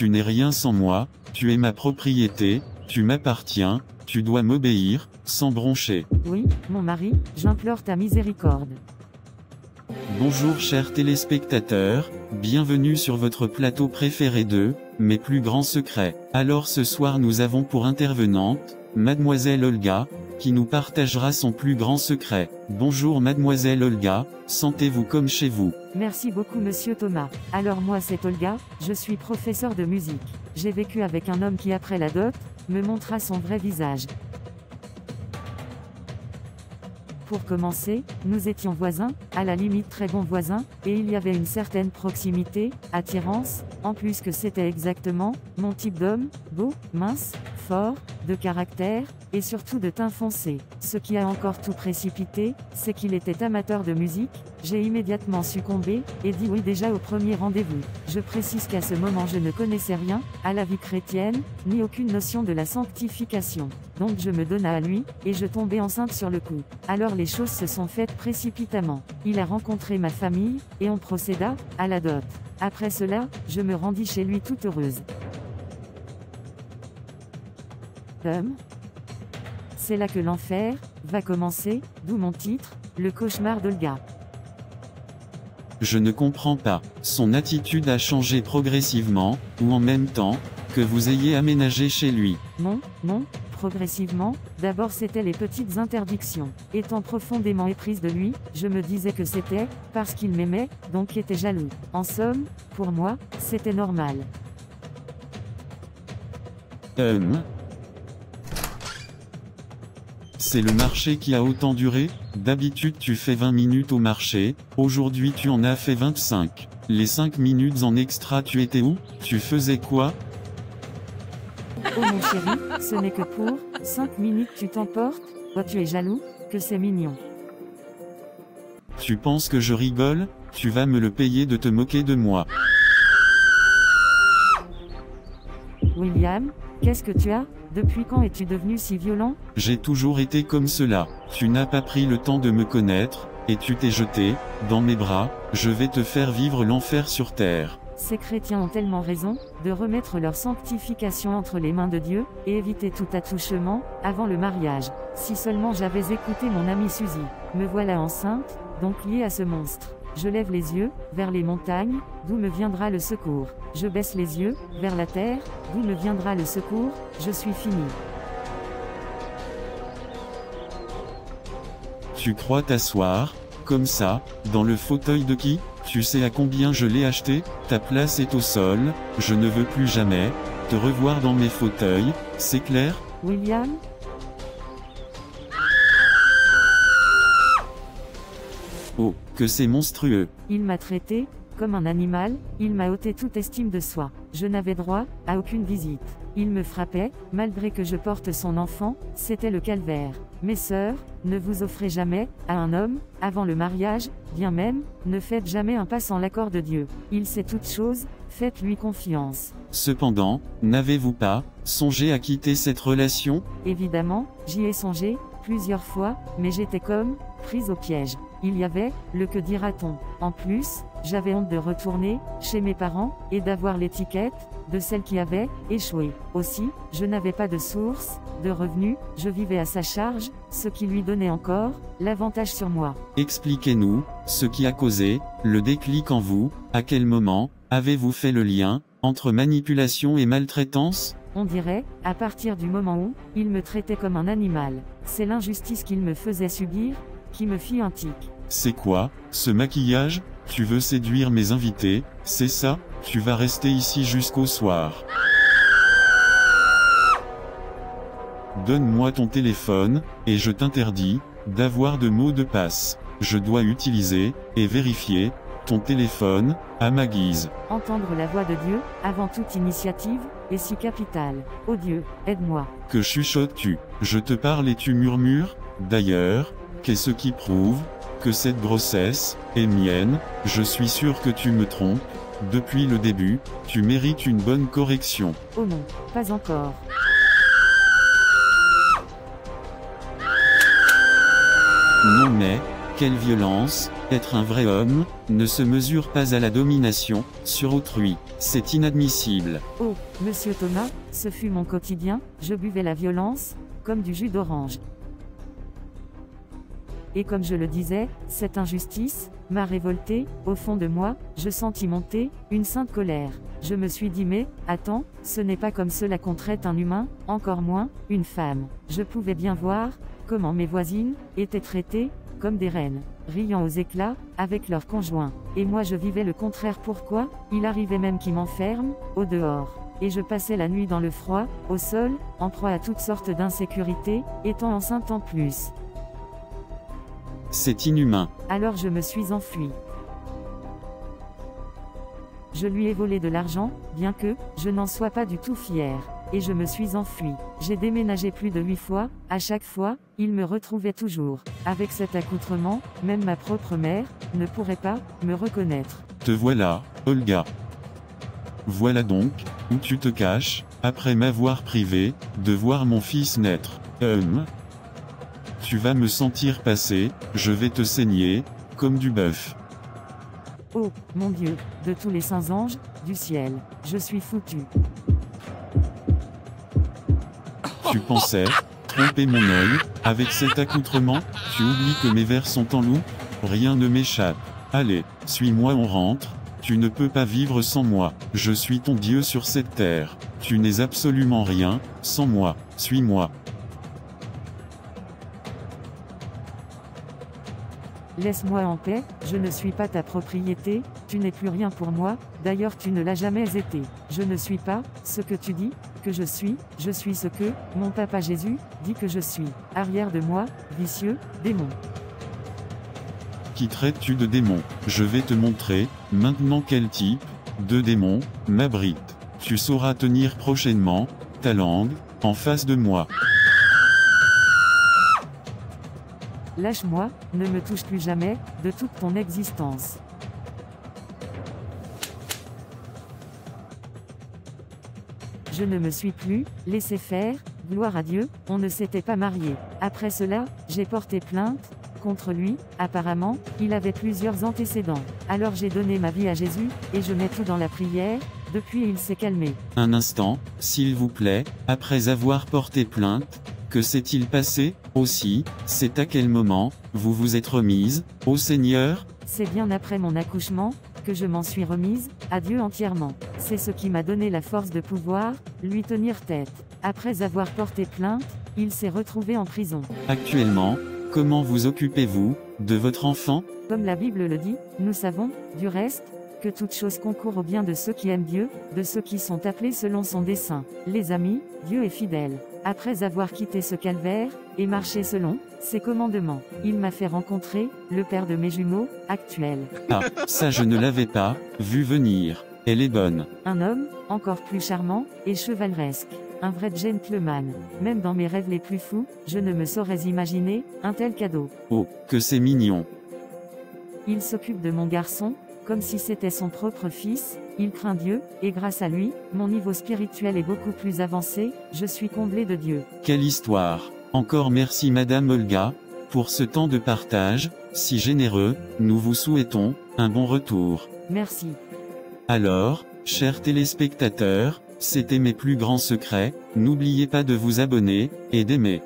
tu n'es rien sans moi, tu es ma propriété, tu m'appartiens, tu dois m'obéir, sans broncher. Oui, mon mari, j'implore ta miséricorde. Bonjour chers téléspectateurs, bienvenue sur votre plateau préféré de Mes plus grands secrets. Alors ce soir nous avons pour intervenante, Mademoiselle Olga, qui nous partagera son plus grand secret. Bonjour Mademoiselle Olga, sentez-vous comme chez vous. Merci beaucoup Monsieur Thomas. Alors moi c'est Olga, je suis professeur de musique. J'ai vécu avec un homme qui après la dot, me montra son vrai visage. Pour commencer, nous étions voisins, à la limite très bons voisins, et il y avait une certaine proximité, attirance, en plus que c'était exactement mon type d'homme, beau, mince, fort, de caractère, et surtout de teint foncé. Ce qui a encore tout précipité, c'est qu'il était amateur de musique. J'ai immédiatement succombé, et dit oui déjà au premier rendez-vous. Je précise qu'à ce moment je ne connaissais rien, à la vie chrétienne, ni aucune notion de la sanctification. Donc je me donna à lui, et je tombai enceinte sur le coup. Alors les choses se sont faites précipitamment. Il a rencontré ma famille, et on procéda à la dot. Après cela, je me rendis chez lui toute heureuse. C'est là que l'enfer va commencer, d'où mon titre, le cauchemar d'Olga. Je ne comprends pas. Son attitude a changé progressivement, ou en même temps, que vous ayez aménagé chez lui. Non, progressivement, d'abord c'était les petites interdictions. Étant profondément éprise de lui, je me disais que c'était, parce qu'il m'aimait, donc il était jaloux. En somme, pour moi, c'était normal. C'est le marché qui a autant duré? D'habitude tu fais 20 minutes au marché, aujourd'hui tu en as fait 25. Les 5 minutes en extra tu étais où? Tu faisais quoi? Oh mon chéri, ce n'est que pour 5 minutes tu t'emportes? Oh tu es jaloux? Que c'est mignon. Tu penses que je rigole? Tu vas me le payer de te moquer de moi. William, qu'est-ce que tu as? Depuis quand es-tu devenu si violent? J'ai toujours été comme cela. Tu n'as pas pris le temps de me connaître, et tu t'es jeté dans mes bras. Je vais te faire vivre l'enfer sur terre. Ces chrétiens ont tellement raison, de remettre leur sanctification entre les mains de Dieu, et éviter tout attouchement, avant le mariage. Si seulement j'avais écouté mon amie Suzy. Me voilà enceinte, donc liée à ce monstre. Je lève les yeux, vers les montagnes, d'où me viendra le secours. Je baisse les yeux, vers la terre, d'où me viendra le secours, je suis fini. Tu crois t'asseoir, comme ça, dans le fauteuil de qui? Tu sais à combien je l'ai acheté? Ta place est au sol, je ne veux plus jamais te revoir dans mes fauteuils, c'est clair? William? Oh, que c'est monstrueux. Il m'a traité comme un animal, il m'a ôté toute estime de soi. Je n'avais droit à aucune visite. Il me frappait, malgré que je porte son enfant, c'était le calvaire. Mes sœurs, ne vous offrez jamais à un homme, avant le mariage, bien même, ne faites jamais un pas sans l'accord de Dieu. Il sait toutes choses, faites-lui confiance. Cependant, n'avez-vous pas songé à quitter cette relation? Évidemment, j'y ai songé, plusieurs fois, mais j'étais comme prise au piège. Il y avait le que dira-t-on. En plus, j'avais honte de retourner chez mes parents et d'avoir l'étiquette de celle qui avait échoué. Aussi, je n'avais pas de source de revenus, je vivais à sa charge, ce qui lui donnait encore l'avantage sur moi. Expliquez-nous ce qui a causé le déclic en vous. À quel moment avez-vous fait le lien entre manipulation et maltraitance? On dirait, à partir du moment où il me traitait comme un animal. C'est l'injustice qu'il me faisait subir qui me fit un tic. C'est quoi, ce maquillage? Tu veux séduire mes invités, c'est ça? Tu vas rester ici jusqu'au soir. Donne-moi ton téléphone, et je t'interdis d'avoir de mots de passe. Je dois utiliser et vérifier ton téléphone à ma guise. Entendre la voix de Dieu, avant toute initiative, est si capitale. Oh Dieu, aide-moi. Que chuchotes-tu? Je te parle et tu murmures? D'ailleurs, qu'est-ce qui prouve que cette grossesse est mienne? Je suis sûr que tu me trompes. Depuis le début, tu mérites une bonne correction. Oh non, pas encore. Non mais, quelle violence, Être un vrai homme, ne se mesure pas à la domination, sur autrui. C'est inadmissible. Oh, monsieur Thomas, ce fut mon quotidien, je buvais la violence, comme du jus d'orange. Et comme je le disais, cette injustice m'a révolté, au fond de moi, je sentis monter une sainte colère. Je me suis dit mais, attends, ce n'est pas comme cela qu'on traite un humain, encore moins, une femme. Je pouvais bien voir comment mes voisines étaient traitées comme des reines, riant aux éclats avec leurs conjoints. Et moi je vivais le contraire. Pourquoi? Il arrivait même qu'ils m'enferment au dehors. Et je passais la nuit dans le froid, au sol, en proie à toutes sortes d'insécurités, étant enceinte en plus. C'est inhumain. Alors je me suis enfui. Je lui ai volé de l'argent, bien que je n'en sois pas du tout fier. Et je me suis enfui. J'ai déménagé plus de 8 fois, à chaque fois, il me retrouvait toujours. Avec cet accoutrement, même ma propre mère ne pourrait pas me reconnaître. Te voilà, Olga. Voilà donc où tu te caches, après m'avoir privé de voir mon fils naître. Tu vas me sentir passer, je vais te saigner, comme du bœuf. Oh, mon Dieu, de tous les saints anges du ciel, je suis foutu. Tu pensais tromper mon œil, avec cet accoutrement, tu oublies que mes vers sont en loup? Rien ne m'échappe. Allez, suis-moi, on rentre, tu ne peux pas vivre sans moi. Je suis ton Dieu sur cette terre. Tu n'es absolument rien, sans moi. Suis-moi. Laisse-moi en paix, je ne suis pas ta propriété, tu n'es plus rien pour moi, d'ailleurs tu ne l'as jamais été. Je ne suis pas ce que tu dis que je suis ce que mon papa Jésus dit que je suis. Arrière de moi, vicieux, démon. Qui traites-tu de démon? Je vais te montrer, maintenant quel type de démon m'abrite. Tu sauras tenir prochainement ta langue en face de moi. Lâche-moi, ne me touche plus jamais, de toute ton existence. Je ne me suis plus laissé faire, gloire à Dieu, on ne s'était pas marié. Après cela, j'ai porté plainte contre lui, apparemment, il avait plusieurs antécédents. Alors j'ai donné ma vie à Jésus, et je mets tout dans la prière, depuis il s'est calmé. Un instant, s'il vous plaît, après avoir porté plainte, que s'est-il passé, aussi, c'est à quel moment, vous vous êtes remise, au Seigneur? C'est bien après mon accouchement, que je m'en suis remise, à Dieu entièrement. C'est ce qui m'a donné la force de pouvoir, lui tenir tête. Après avoir porté plainte, il s'est retrouvé en prison. Actuellement, comment vous occupez-vous, de votre enfant? Comme la Bible le dit, nous savons, du reste, que toute chose concourt au bien de ceux qui aiment Dieu, de ceux qui sont appelés selon son dessein. Les amis, Dieu est fidèle. Après avoir quitté ce calvaire, et marché selon ses commandements, il m'a fait rencontrer le père de mes jumeaux, actuels. Ah, ça je ne l'avais pas vu venir. Elle est bonne. Un homme, encore plus charmant, et chevaleresque. Un vrai gentleman. Même dans mes rêves les plus fous, je ne me saurais imaginer un tel cadeau. Oh, que c'est mignon. Il s'occupe de mon garçon, comme si c'était son propre fils, il craint Dieu, et grâce à lui, mon niveau spirituel est beaucoup plus avancé, je suis comblé de Dieu. Quelle histoire. Encore merci Madame Olga, pour ce temps de partage, si généreux, nous vous souhaitons un bon retour. Merci. Alors, chers téléspectateurs, c'était mes plus grands secrets, n'oubliez pas de vous abonner, et d'aimer.